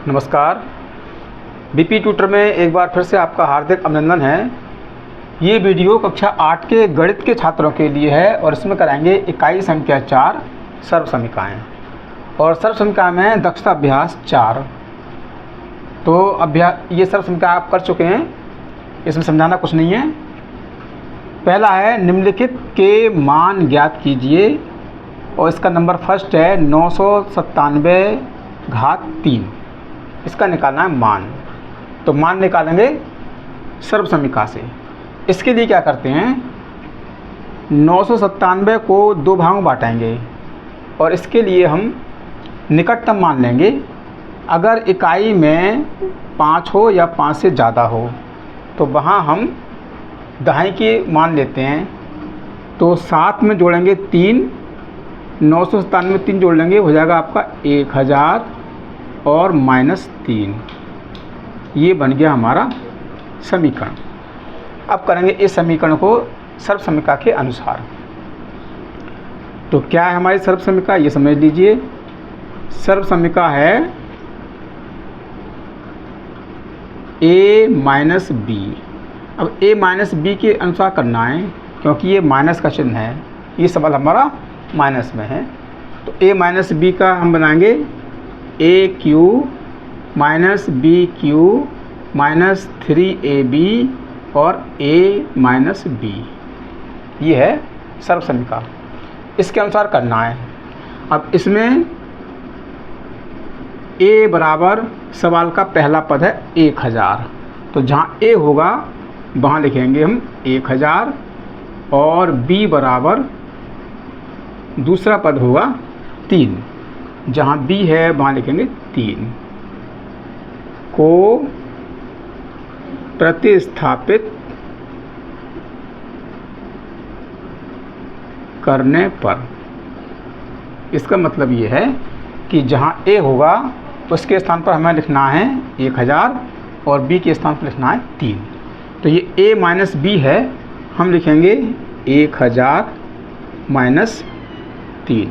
नमस्कार। BP tutor में एक बार फिर से आपका हार्दिक अभिनंदन है। ये वीडियो कक्षा 8 के गणित के छात्रों के लिए है और इसमें कराएंगे इकाई संख्या 4 सर्व समीकरण और सर्व समीकरण में दक्षता अभ्यास 4। तो ये सर्व समीकरण आप कर चुके हैं, इसमें समझाना कुछ नहीं है। पहला है निम्नलिखित के मान ज्ञात कीजिए और इसका नंबर फर्स्ट है 997/3। इसका निकालना है मान। तो मान निकालेंगे सर्व समीकरण से। इसके लिए क्या करते हैं, 997 को 2 भागों में बांटेंगे और इसके लिए हम निकटतम मान लेंगे। अगर इकाई में 5 हो या 5 से ज़्यादा हो तो वहाँ हम दहाई के मान लेते हैं। तो 7 में जोड़ेंगे 3, 997 में 3 जोड़ लेंगे, हो जाएगा आपका 1000 और -3। ये बन गया हमारा समीकरण। अब करेंगे इस समीकरण को सर्व समीकरण के अनुसार। तो क्या है हमारी सर्व समीकरण, ये समझ लीजिए। सर्व समीकरण है a - b। अब a - b के अनुसार करना है क्योंकि ये माइनस का चिन्ह है, ये सवाल हमारा माइनस में है। तो a - b का हम बनाएंगे AQ - BQ - 3AB और A - B। ये है सर्व समीकरण, इसके अनुसार करना है। अब इसमें A बराबर सवाल का पहला पद है 1000। तो जहाँ A होगा वहाँ लिखेंगे हम 1000 और B बराबर दूसरा पद होगा 3। जहाँ B है वहाँ लिखेंगे 3 को प्रतिस्थापित करने पर। इसका मतलब ये है कि जहाँ A होगा उसके स्थान पर हमें लिखना है 1000 और B के स्थान पर लिखना है 3। तो ये A - B है, हम लिखेंगे 1000 - 3।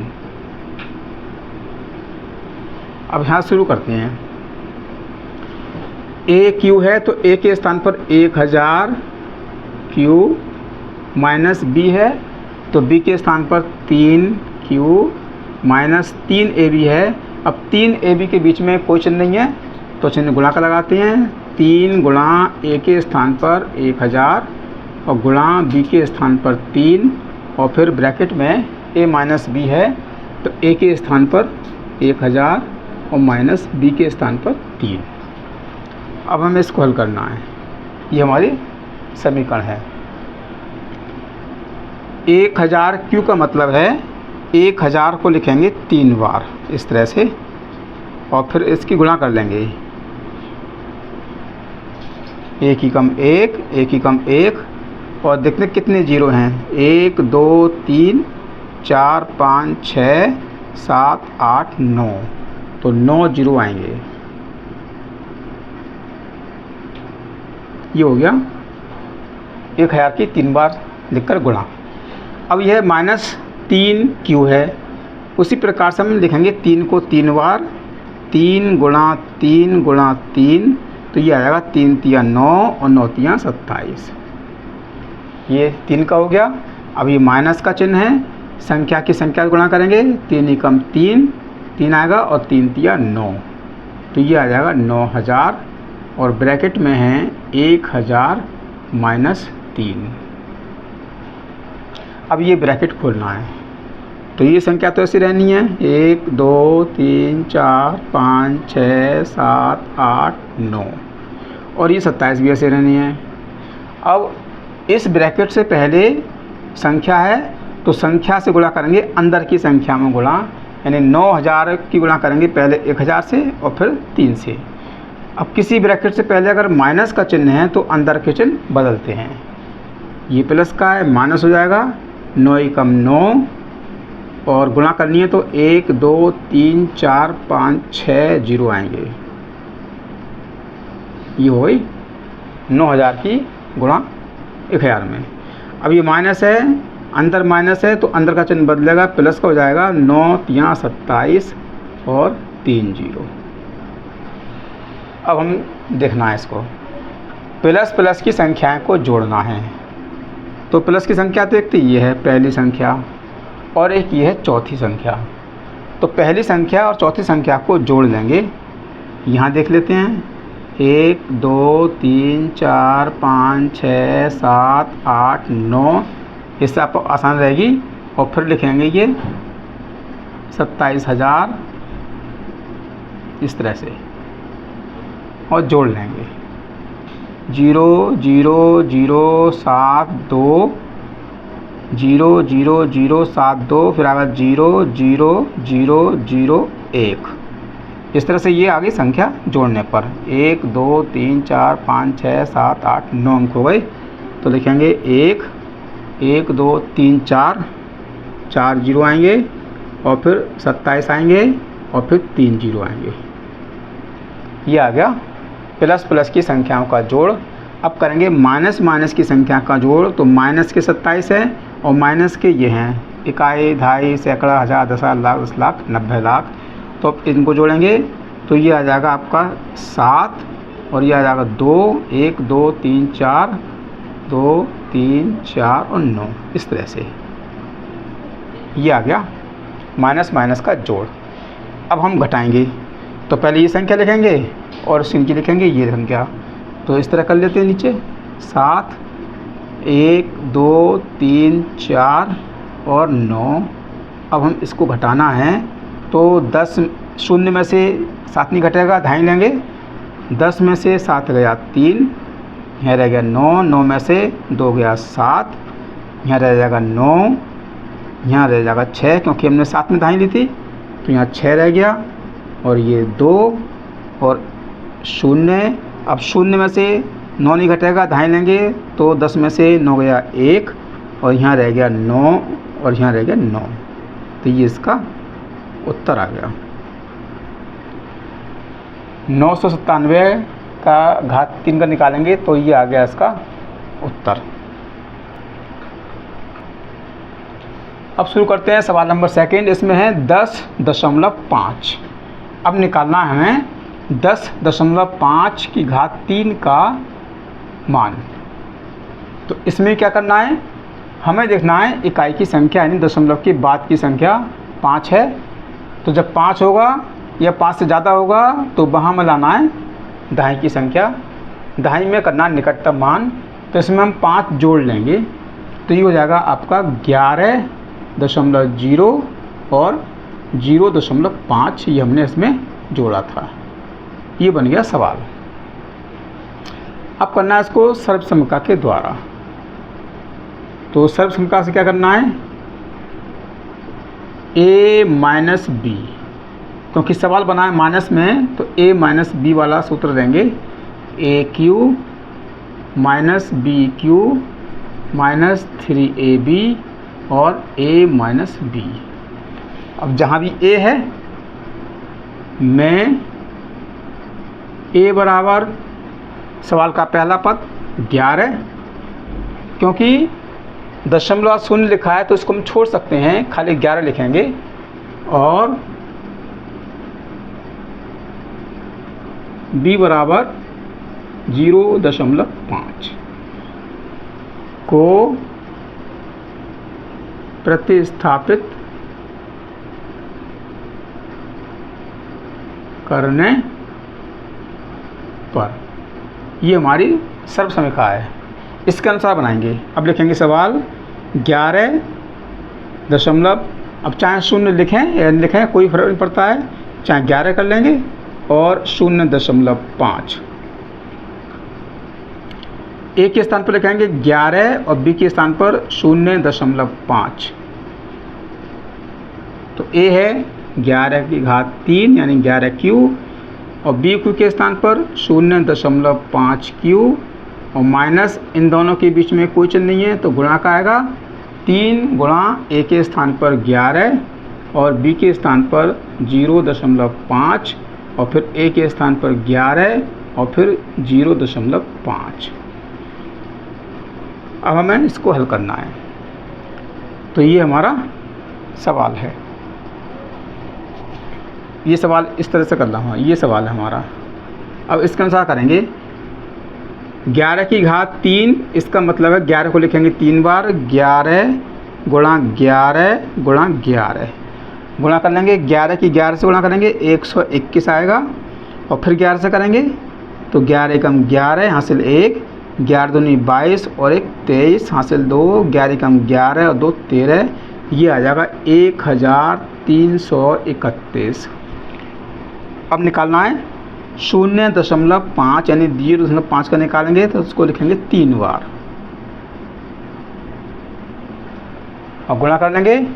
अब यहाँ शुरू करते हैं। AQ है तो A के स्थान पर 1000 Q माइनस B है तो B के स्थान पर 3Q माइनस 3AB है। अब 3AB के बीच में कोई चिन्ह नहीं है तो चिन्ह गुणा का लगाते हैं। 3 गुणा A के स्थान पर 1000 और गुणा B के स्थान पर 3 और फिर ब्रैकेट में A - B है तो A के स्थान पर 1000 और माइनस B के स्थान पर 3। अब हमें इसको हल करना है। ये हमारी समीकरण है। 1000 Q का मतलब है 1000 को लिखेंगे 3 बार इस तरह से और फिर इसकी गुणा कर लेंगे। 1 ही कम 1, 1 ही कम 1 और देखते कितने जीरो हैं। 1 2 3 4 5 6 7 8 9, तो 9 जीरो आएंगे। ये हो गया 1000 की 3 बार लिखकर गुणा। अब यह -3Q है, उसी प्रकार से हम लिखेंगे 3 को 3 बार। 3 गुणा 3 गुणा 3 तो ये आएगा 3 तिया 9 और 9 तिया 27। ये 3 का हो गया। अब ये माइनस का चिन्ह है, संख्या की संख्या गुणा करेंगे। 3 ही कम 3 आएगा और 3 तिया 9, तो ये आ जाएगा 9000 और ब्रैकेट में है 1000 माइनस 3। अब ये ब्रैकेट खोलना है तो ये संख्या तो ऐसी रहनी है 1 2 3 4 5 6 7 8 9 और ये 27 भी ऐसे रहनी है। अब इस ब्रैकेट से पहले संख्या है तो संख्या से गुणा करेंगे, अंदर की संख्या में गुणा, यानी 9000 की गुणा करेंगे पहले 1000 से और फिर 3 से। अब किसी ब्रैकेट से पहले अगर माइनस का चिन्ह है तो अंदर के चिन्ह बदलते हैं। ये प्लस का है, माइनस हो जाएगा। 9 ही कम 9 और गुणा करनी है तो 1 2 3 4 5 6 जीरो आएंगे। ये हो गई 9000 की गुणा 1000 में। अब ये माइनस है, अंदर माइनस है तो अंदर का चिन्ह बदलेगा, प्लस का हो जाएगा। 9 तिया 27 और 3 जीरो। अब हम देखना है इसको, प्लस प्लस की संख्याएं को जोड़ना है। तो प्लस की संख्या तो एक तो ये है पहली संख्या और एक ये है चौथी संख्या। तो पहली संख्या और चौथी संख्या को जोड़ लेंगे। यहाँ देख लेते हैं 1 2 3 4 5 6 7 8 9, इससे आपको आसान रहेगी। और फिर लिखेंगे ये 27,000 इस तरह से और जोड़ लेंगे 0 0 0 7 2 0 0 0 7 2, फिर आगे 0 0 0 0 1। इस तरह से ये आगे संख्या जोड़ने पर 1 2 3 4 5 6 7 8 9 अंक हो गए। तो लिखेंगे 1 1 2 3 4 4 जीरो आएंगे और फिर 27 आएंगे और फिर 3 जीरो आएंगे। ये आ गया प्लस प्लस की संख्याओं का जोड़। अब करेंगे माइनस माइनस की संख्या का जोड़। तो माइनस के 27 है और माइनस के ये हैं इकाई, दहाई, सैकड़ा, हज़ार, 10,000, लाख, 10 लाख, 90 लाख। तो अब इनको जोड़ेंगे तो ये आ जाएगा आपका 7 और ये आ जाएगा 2 1 2 3 4 2 3 4 और 9। इस तरह से ये आ गया माइनस माइनस का जोड़। अब हम घटाएंगे तो पहले ये संख्या लिखेंगे और इनकी लिखेंगे ये संख्या। तो इस तरह कर लेते हैं नीचे 7 1 2 3 4 और 9। अब हम इसको घटाना है तो 10 शून्य में से 7 नहीं घटेगा, दहाई लेंगे। 10 में से 7 गया 3, यहाँ रह गया 9, 9 में से 2 गया 7, यहाँ रह जाएगा 9, यहाँ रह जाएगा 6 क्योंकि हमने 7 में दहाई ली थी। तो यहाँ 6 रह गया और ये 2 और 0। अब 0 में से 9 नहीं घटेगा, दहाई लेंगे तो 10 में से 9 गया 1 और यहाँ रह गया 9 और यहाँ रह गया 9। तो ये इसका उत्तर आ गया। 997 का घात 3 का निकालेंगे तो ये आ गया इसका उत्तर। अब शुरू करते हैं सवाल नंबर सेकंड। इसमें है 10.5। अब निकालना है हमें 10.5 की घात 3 का मान। तो इसमें क्या करना है, हमें देखना है इकाई की संख्या यानी दशमलव के बाद की संख्या 5 है। तो जब 5 होगा या 5 से ज़्यादा होगा तो वहाँ में लाना है दहाई की संख्या, दहाई में करना निकटतम मान। तो इसमें हम 5 जोड़ लेंगे तो ये हो जाएगा आपका 11.0 और 0.5। ये हमने इसमें जोड़ा था। ये बन गया सवाल। अब करना है इसको सर्वसम्मिका के द्वारा। तो सर्वसम्मिका से क्या करना है, a माइनस बी, क्योंकि सवाल बना है माइनस में तो a माइनस बी वाला सूत्र देंगे। A cube minus B cube minus 3ab और a माइनस बी। अब जहाँ भी a है मैं a बराबर सवाल का पहला पद 11, क्योंकि दशमलव शून्य लिखा है तो इसको हम छोड़ सकते हैं, खाली 11 लिखेंगे। और b बराबर 0.5 को प्रतिस्थापित करने पर ये हमारी सर्वसम्मिका है। इसके अनुसार बनाएंगे। अब लिखेंगे सवाल 11 दशमलव, अब चाहे शून्य लिखें या लिखें कोई फर्क नहीं पड़ता है, चाहे 11 कर लेंगे और 0.5। ए के स्थान पर लिखेंगे 11 और बी के स्थान पर 0.5। तो ए है 11 की घात 3 यानी 11 क्यू और बी क्यू के स्थान पर 0.5 क्यू और माइनस इन दोनों के बीच में कोई चिन्ह नहीं है तो गुणा का आएगा 3 गुणा ए के स्थान पर 11 और बी के स्थान पर 0.5 और फिर ए के स्थान पर 11 और फिर 0.5। अब हमें इसको हल करना है। तो ये हमारा सवाल है। ये सवाल इस तरह से करना है, ये सवाल है हमारा। अब इसके अनुसार करेंगे 11 की घात 3, इसका मतलब है 11 को लिखेंगे 3 बार, 11 गुणा 11 गुणा 11 गुणा कर लेंगे। 11 की 11 से गुणा करेंगे 121 आएगा, और फिर 11 से करेंगे तो 11 एकम 11 हासिल 1, 11 दूनी 22 और 1 23 हासिल 2, 11 एकम 11 और 2 13, ये आ जाएगा 1331। अब निकालना है 0.5 यानी 0.5 का निकालेंगे तो उसको लिखेंगे 3 बार और गुणा कर लेंगे।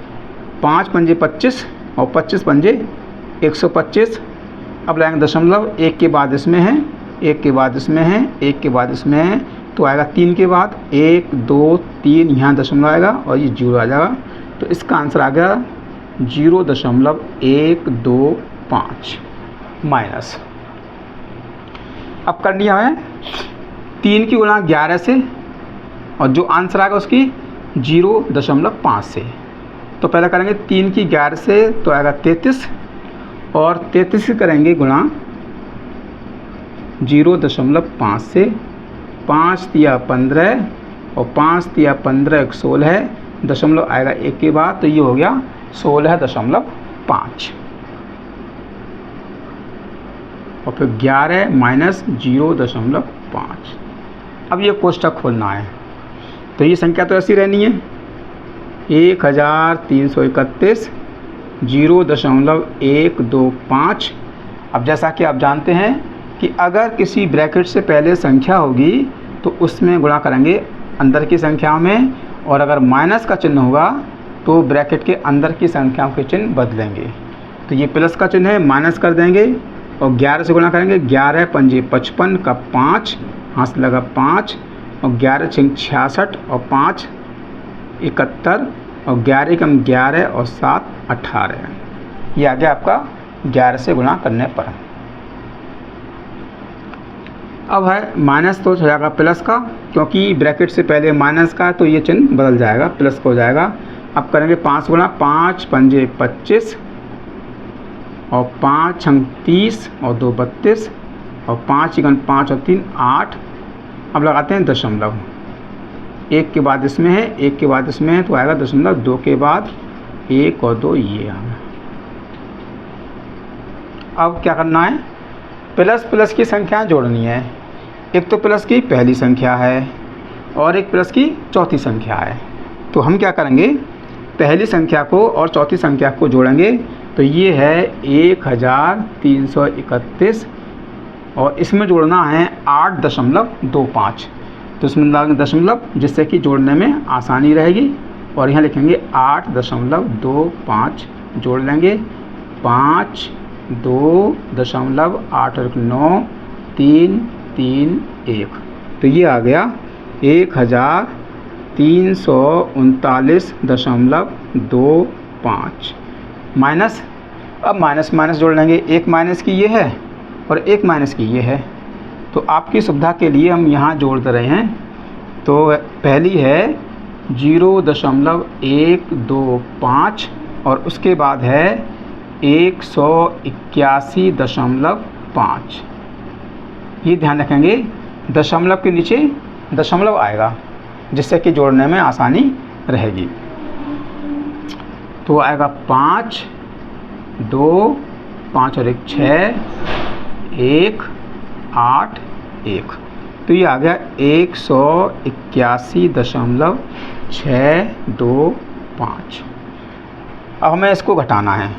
5 पंजे 25 और 25 पंजे 125। अब लाएंगे दशमलव, 1 के बाद इसमें है, 1 के बाद इसमें है, 1 के बाद इसमें है, तो आएगा 3 के बाद 1 2 3, यहाँ दशमलव आएगा और ये 0 आ जाएगा। तो इसका आंसर आ गया 0.125 माइनस। अब करनी है 3 की गुणा 11 से, और जो आंसर आएगा उसकी 0.5 से। तो पहले करेंगे 3 की 11 से तो आएगा 33, और 33 से करेंगे गुणा 0.5 से। 5 तिया 15 और 5 तिया 15 16, दशमलव आएगा 1 के बाद, तो ये हो गया 16.5 और फिर 11 माइनस 0.5। अब ये कोष्ठक खोलना है, तो ये संख्या तो ऐसी रहनी है 1331 0.125। अब जैसा कि आप जानते हैं कि अगर किसी ब्रैकेट से पहले संख्या होगी तो उसमें गुणा करेंगे अंदर की संख्या में, और अगर माइनस का चिन्ह होगा तो ब्रैकेट के अंदर की संख्याओं के चिन्ह बदलेंगे। तो ये प्लस का चिन्ह है, माइनस कर देंगे और 11 से गुणा करेंगे। 11 पंजे 55 का 5 हाथ लगा 5, और 11 छिंग 66 और 5 71, और 11 कम 11 और 7 18। ये आ गया आपका 11 से गुणा करने पर। अब है माइनस, तो हो जाएगा प्लस का, क्योंकि ब्रैकेट से पहले माइनस का तो ये चिन्ह बदल जाएगा, प्लस का हो जाएगा। अब करेंगे 5 गुणा, 5 पंजे 25 और 5 छंग 30 और 2 32 और 5 इकन 5 और 3 8। अब लगाते हैं दशमलव, 1 के बाद इसमें है, 1 के बाद इसमें है, तो आएगा दशमलव, 2 के बाद 1 और 2, ये आएगा। अब क्या करना है, प्लस प्लस की संख्या जोड़नी है। एक तो प्लस की पहली संख्या है और एक प्लस की चौथी संख्या है। तो हम क्या करेंगे, पहली संख्या को और चौथी संख्या को जोड़ेंगे। तो ये है 1331 और इसमें जोड़ना है 8.25। तो इसमें डालेंगे दशमलव, जिससे कि जोड़ने में आसानी रहेगी, और यहाँ लिखेंगे 8.25 जोड़ लेंगे। 5 2.8 और 9 3 3 1। तो ये आ गया 1339.25 माइनस। अब माइनस माइनस जोड़ लेंगे, एक माइनस की ये है और एक माइनस की ये है। तो आपकी सुविधा के लिए हम यहाँ जोड़ दे रहे हैं। तो पहली है 0.125 और उसके बाद है 181.5। ये ध्यान रखेंगे, दशमलव के नीचे दशमलव आएगा, जिससे कि जोड़ने में आसानी रहेगी। तो आएगा 5 2 5 और 1 6 1 8 1। तो ये आ गया 181.625। अब हमें इसको घटाना है।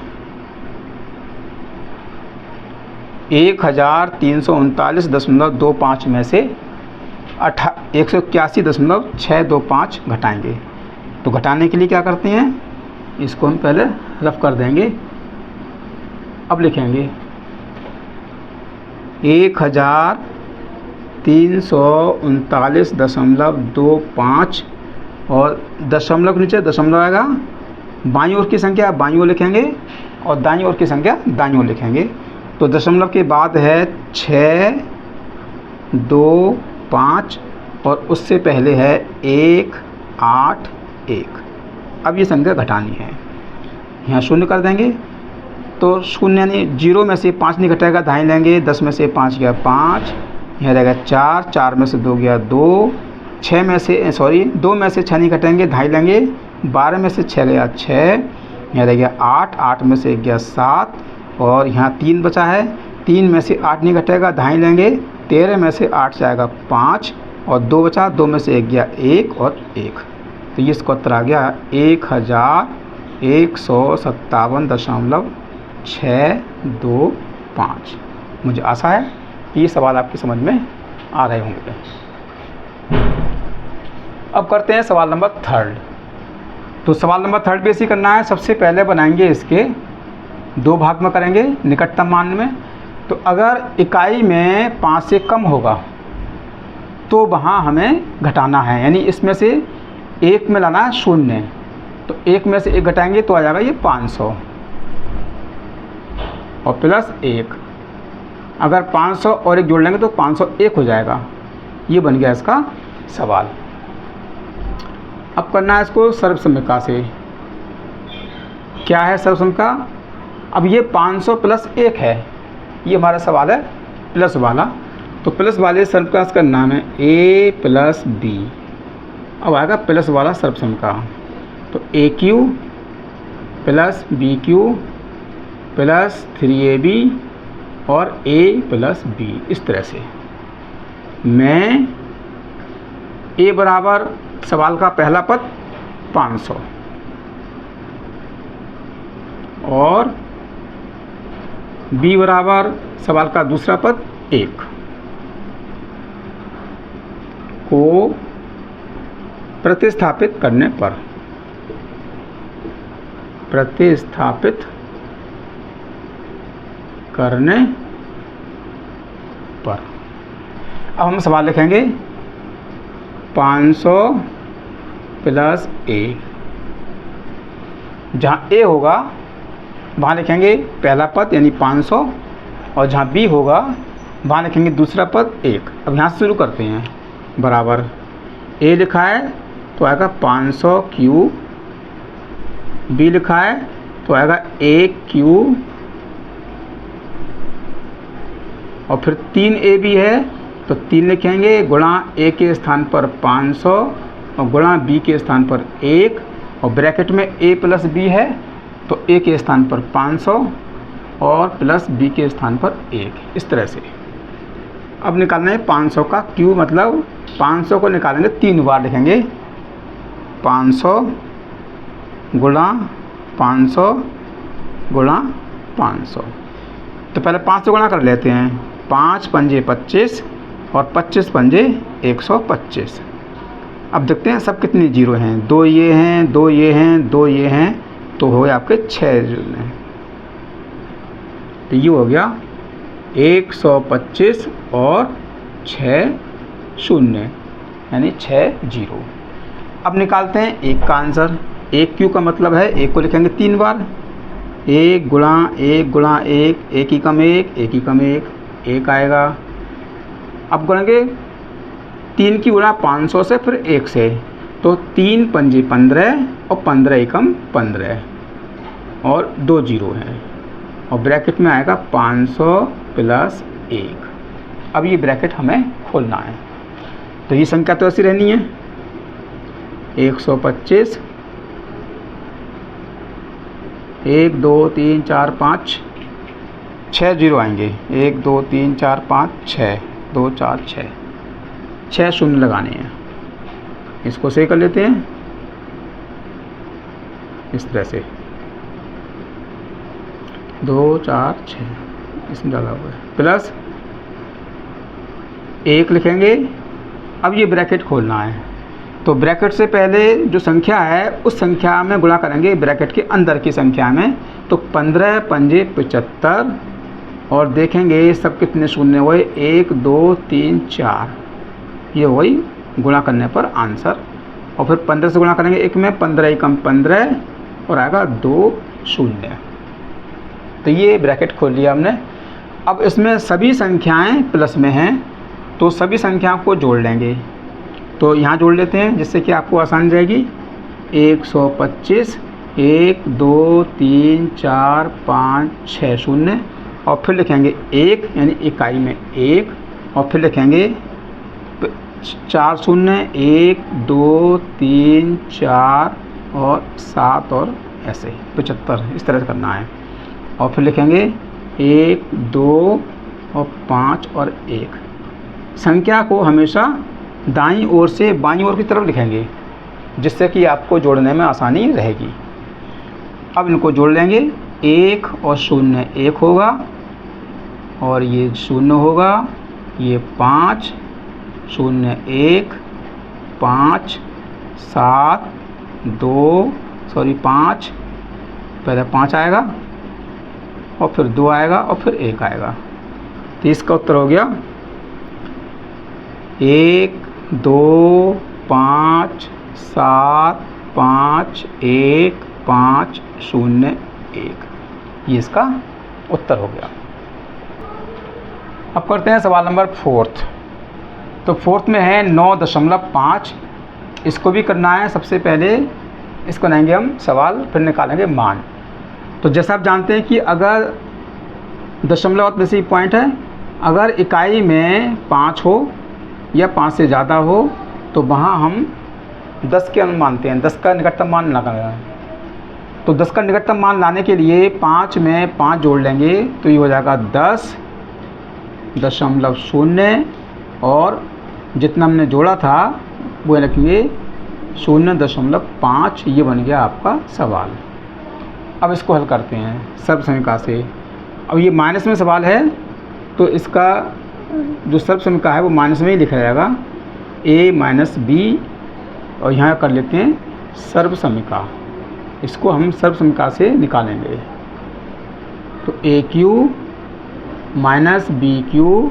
1339.25 में से 181.625 घटाएंगे। तो घटाने के लिए क्या करते हैं, इसको हम पहले रफ कर देंगे। अब लिखेंगे 1339.25 और दशमलव के नीचे दशमलव आएगा। बाईं ओर की संख्या बाईं ओर लिखेंगे और दाईं ओर की संख्या दाईं ओर लिखेंगे। तो दशमलव के बाद है 6 2 5 और उससे पहले है 1 8 1। अब ये संख्या घटानी है, यहाँ शून्य कर देंगे तो शून्य यानी 0 में से 5 नहीं घटेगा, दाएँ लेंगे, 10 में से 5 गया 5, यहाँ रहेगा 4, 4 में से 2 गया 2, 6 में से 2 में से 6 नहीं घटेंगे, दाएँ लेंगे, 12 में से 6 गया 6, यहाँ रह गया 8, 8 में से 1 गया 7, और यहाँ 3 बचा है, 3 में से 8 नहीं घटेगा, दाएँ लेंगे, 13 में से 8 जाएगा 5, और 2 बचा, 2 में से 1 गया 1 और 1, तो ये इसका उत्तर आ गया 1157.625। मुझे आशा है कि ये सवाल आपकी समझ में आ रहे होंगे। अब करते हैं सवाल नंबर 3। तो सवाल नंबर 3 भी ऐसे करना है। सबसे पहले बनाएंगे इसके 2 भाग में करेंगे निकटतम मान में। तो अगर इकाई में 5 से कम होगा तो वहाँ हमें घटाना है, यानी इसमें से 1 में लाना है 0, तो 1 में से 1 घटाएंगे तो आ जाएगा ये 500 और प्लस 1। अगर 500 और 1 जोड़ लेंगे तो 501 हो जाएगा। ये बन गया इसका सवाल। अब करना है इसको सर्वसम्मिका से। क्या है सर्वसम्मिका? अब ये 500 प्लस 1 है, ये हमारा सवाल है प्लस वाला। तो प्लस वाले सर्वसम्मिका का नाम है a प्लस बी। अब आएगा प्लस वाला सर्वसम्मिका, तो AQ plus BQ plus 3AB और A प्लस B। इस तरह से मैं A बराबर सवाल का पहला पद 500 और B बराबर सवाल का दूसरा पद 1 को प्रतिस्थापित करने पर अब हम सवाल लिखेंगे 500 प्लस A। जहाँ A होगा वहाँ लिखेंगे पहला पद यानी 500, और जहाँ B होगा वहाँ लिखेंगे दूसरा पद 1। अब यहाँ से शुरू करते हैं। बराबर A लिखा है तो आएगा 500 क्यूब, B लिखा है तो आएगा 1 क्यूब, और फिर 3AB है तो 3 लिखेंगे, गुणा A के स्थान पर 500 और गुणा B के स्थान पर 1, और ब्रैकेट में A प्लस B है तो A के स्थान पर 500 और प्लस B के स्थान पर 1। इस तरह से अब निकालना है 500 का क्यूब, मतलब 500 को निकालेंगे 3 बार लिखेंगे, 500 गुणा 500 गुणा 500। तो पहले 500 गुणा कर लेते हैं, 5 पंजे 25 और 25 पंजे 125। अब देखते हैं सब कितने जीरो हैं। 2 ये हैं, 2 ये हैं, 2 ये हैं, तो हो गए आपके 6 जीरो हैं। तो ये हो गया 125 और 6 शून्य यानी 6 जीरो। अब निकालते हैं 1 का आंसर। 1 क्यू का मतलब है 1 को लिखेंगे 3 बार, 1 गुणा 1 गुणा 1, 1 ही कम 1, 1 ही कम 1, 1 आएगा। अब गुणेंगे 3 की गुणा 500 से फिर 1 से, तो 3 पंजे 15 और 15 एकम 15 और 2 जीरो हैं, और ब्रैकेट में आएगा 500 प्लस 1। अब ये ब्रैकेट हमें खोलना है, तो ये संख्या तो ऐसी रहनी है 125, 1 2 3 4 5 6 जीरो आएंगे, 1 2 3 4 5 6 2 4 6 शून्य लगाने हैं। इसको सही कर लेते हैं इस तरह से, 2 4 6 इसमें डाला हुआ है, प्लस 1 लिखेंगे। अब ये ब्रैकेट खोलना है, तो ब्रैकेट से पहले जो संख्या है उस संख्या में गुणा करेंगे ब्रैकेट के अंदर की संख्या में, तो 15 पंजे 75 और देखेंगे सब कितने शून्य हुए, 1 2 3 4, ये वही गुणा करने पर आंसर। और फिर 15 से गुणा करेंगे 1 में, 15 एकम 15 और आएगा 2 शून्य। तो ये ब्रैकेट खोल लिया हमने। अब इसमें सभी संख्याएं प्लस में हैं, तो सभी संख्याओं को जोड़ लेंगे। तो यहाँ जोड़ लेते हैं जिससे कि आपको आसान जाएगी। 125 1 2 3 4 5 6 शून्य, और फिर लिखेंगे 1 यानी इकाई में 1, और फिर लिखेंगे 4 शून्य, 1 2 3 4 और 7 और ऐसे 75, इस तरह से करना है। और फिर लिखेंगे 1 2 और 5 और 1। संख्या को हमेशा दाईं ओर से बाईं ओर की तरफ लिखेंगे, जिससे कि आपको जोड़ने में आसानी रहेगी। अब इनको जोड़ लेंगे, 1 और 0 1 होगा, और ये 0 होगा, ये 5 0 1 5 7 2 5 पहले 5 आएगा और फिर 2 आएगा और फिर 1 आएगा। तो इसका उत्तर हो गया 1 2 5 7 5 1 5 0 1, ये इसका उत्तर हो गया। अब करते हैं सवाल नंबर 4। तो 4 में है 9.5, इसको भी करना है। सबसे पहले इसको बनाएंगे हम सवाल, फिर निकालेंगे मान। तो जैसा आप जानते हैं कि अगर दशमलव में से पॉइंट है, अगर इकाई में 5 हो या 5 से ज़्यादा हो तो वहाँ हम 10 के अनुमान मानते हैं, 10 का निकटतम मान लगाना है। तो 10 का निकटतम मान लाने के लिए 5 में 5 जोड़ लेंगे, तो ये हो जाएगा 10.0, और जितना हमने जोड़ा था वो लिखिए 0.5। ये बन गया आपका सवाल। अब इसको हल करते हैं सर्व समीकरण से। अब ये माइनस में सवाल है, तो इसका जो सर्व समीकरण है वो माइनस में ही लिखा जाएगा, a माइनस बी, और यहाँ कर लेते हैं सर्व समीकरण। इसको हम सर्व समीकरण से निकालेंगे। तो AQ minus BQ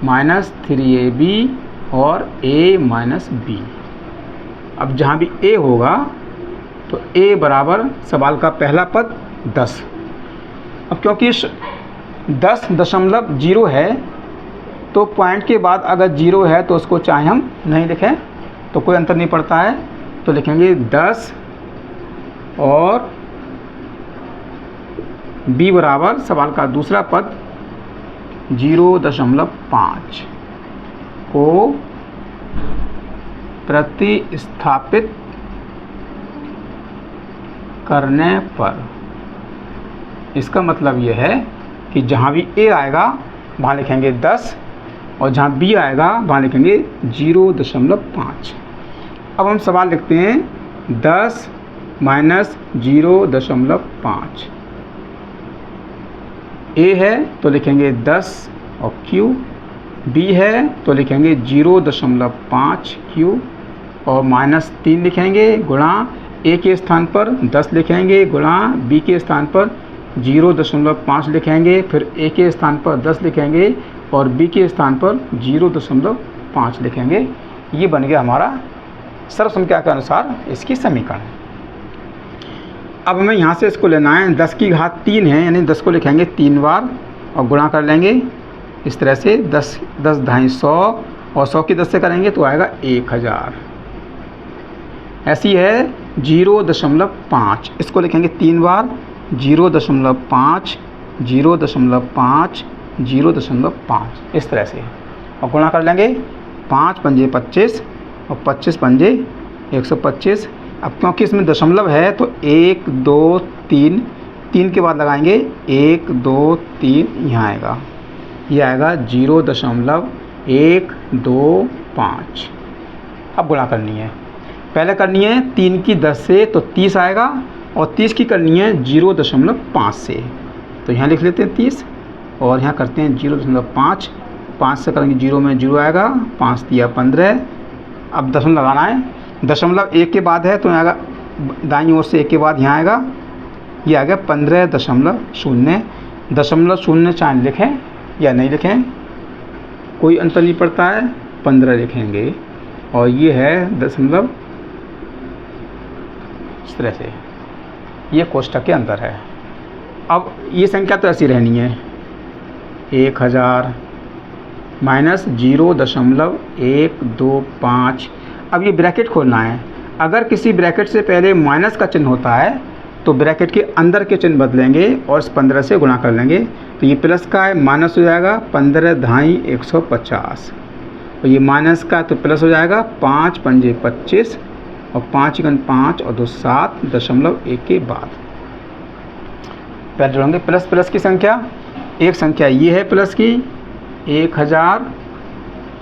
minus 3AB और A माइनस B। अब जहाँ भी A होगा तो A बराबर सवाल का पहला पद 10। अब क्योंकि 10.0 है तो पॉइंट के बाद अगर 0 है तो उसको चाहे हम नहीं लिखें तो कोई अंतर नहीं पड़ता है। तो लिखेंगे 10 और B बराबर सवाल का दूसरा पद 0.5 को प्रतिस्थापित करने पर, इसका मतलब यह है कि जहाँ भी A आएगा वहाँ लिखेंगे 10, और जहाँ B आएगा वहाँ लिखेंगे 0.5। अब हम सवाल लिखते हैं 10 माइनस 0.5। A है तो लिखेंगे 10 और Q, B है तो लिखेंगे 0.5 Q, और माइनस 3 लिखेंगे, गुणा A के स्थान पर 10 लिखेंगे, गुणा B के स्थान पर 0.5 लिखेंगे, फिर A के स्थान पर 10 लिखेंगे और B के स्थान पर 0.5 लिखेंगे। ये बन गया हमारा सर्व संख्या के अनुसार इसकी समीकरण। अब हमें यहाँ से इसको लेना है, 10 की घात 3 है, यानी 10 को लिखेंगे 3 बार और गुणा कर लेंगे इस तरह से। 10 ढाई 100 और 100 की 10 से करेंगे तो आएगा 1000। ऐसी है 0.5, इसको लिखेंगे 3 बार, 0.5 0.5 0.5 इस तरह से, और गुणा कर लेंगे। 5 पंजे 25 और 25 पंजे 125। अब क्योंकि इसमें दशमलव है तो 1 2 3 3 के बाद लगाएंगे 1 2 3, यहाँ आएगा, ये आएगा 0.125। अब गुणा करनी है, पहले करनी है 3 की 10 से तो 30 आएगा, और 30 की करनी है 0.5 से, तो यहाँ लिख लेते हैं 30 और यहाँ करते हैं 0.5। 5 से करेंगे 0 में 0 आएगा, 5 दिया 15। अब दशमलव लगाना है, दशमलव 1 के बाद है तो यहाँ आएगा दाईं ओर से 1 के बाद यहाँ आएगा, ये आ गया 15.0। दशमलव 0 चाहे लिखें या नहीं लिखें कोई अंतर नहीं पड़ता है, 15 लिखेंगे, और ये है दशमलव इस तरह से, ये कोष्ठक के अंदर है। अब ये संख्या तो ऐसी रहनी है, 1000 माइनस 0.125। अब ये ब्रैकेट खोलना है, अगर किसी ब्रैकेट से पहले माइनस का चिन्ह होता है तो ब्रैकेट के अंदर के चिन्ह बदलेंगे और इस 15 से गुणा कर लेंगे। तो ये प्लस का है, माइनस हो जाएगा 15 धाई 150, और ये माइनस का तो प्लस हो जाएगा 5 पंजे 25 और 5 गुण 5 और 2 7.1 के बाद पहले जोड़ेंगे प्लस प्लस की संख्या। एक संख्या ये है प्लस की 1000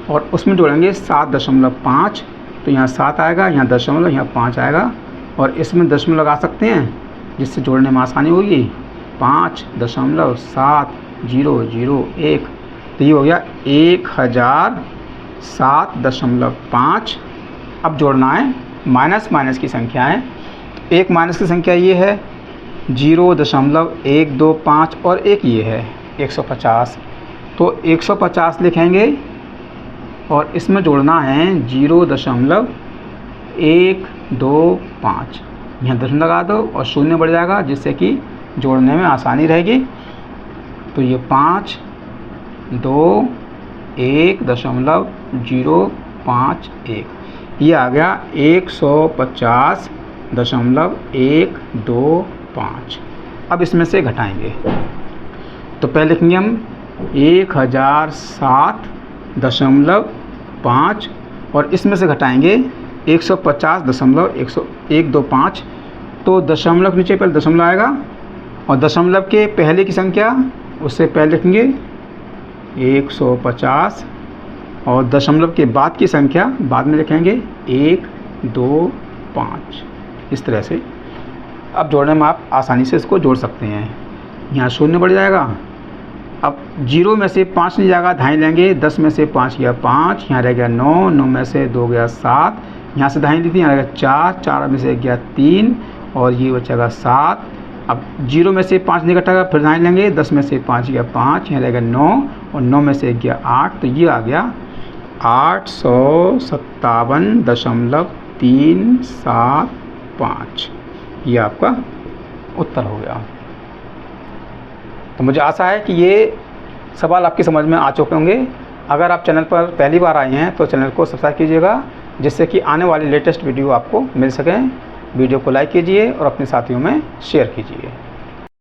और उसमें जोड़ेंगे 7.5, तो यहाँ 7 आएगा, यहाँ दशमलव, यहाँ 5 आएगा और इसमें दशमलव लगा सकते हैं जिससे जोड़ने में आसानी होगी। 5.701, तो ये हो गया 1007.5। अब जोड़ना है माइनस माइनस की संख्या है। एक माइनस की संख्या ये है 0.125 और एक ये है 150, तो 150 लिखेंगे और इसमें जोड़ना है 0.125, यहाँ दशमलव लगा दो और शून्य बढ़ जाएगा जिससे कि जोड़ने में आसानी रहेगी। तो ये 5 2 1.051, ये आ गया 150.125। अब इसमें से घटाएंगे तो पहले लिखेंगे हम 1007.5 और इसमें से घटाएंगे 150.125, तो दशमलव नीचे पहले दशमलव आएगा और दशमलव के पहले की संख्या उससे पहले लिखेंगे 150 और दशमलव के बाद की संख्या बाद में लिखेंगे 125। इस तरह से अब जोड़ने में आप आसानी से इसको जोड़ सकते हैं। यहाँ शून्य बढ़ जाएगा, अब 0 में से 5 नहीं जाएगा, धाई लेंगे, 10 में से 5 गया 5, यहाँ रह गया 9, 9 में से 2 गया 7, यहाँ से धाई ली थी, यहाँ रह गया 4, 4 में से गया 3 और ये बचेगा 7। अब 0 में से 5 नहीं घटेगा, फिर धाई लेंगे, 10 में से 5 गया 5, यहाँ रह गया 9 और 9 में से गया 8, तो ये आ गया 857.375। ये आपका उत्तर हो गया। तो मुझे आशा है कि ये सवाल आपकी समझ में आ चुके होंगे। अगर आप चैनल पर पहली बार आए हैं तो चैनल को सब्सक्राइब कीजिएगा जिससे कि आने वाली लेटेस्ट वीडियो आपको मिल सकें। वीडियो को लाइक कीजिए और अपने साथियों में शेयर कीजिए।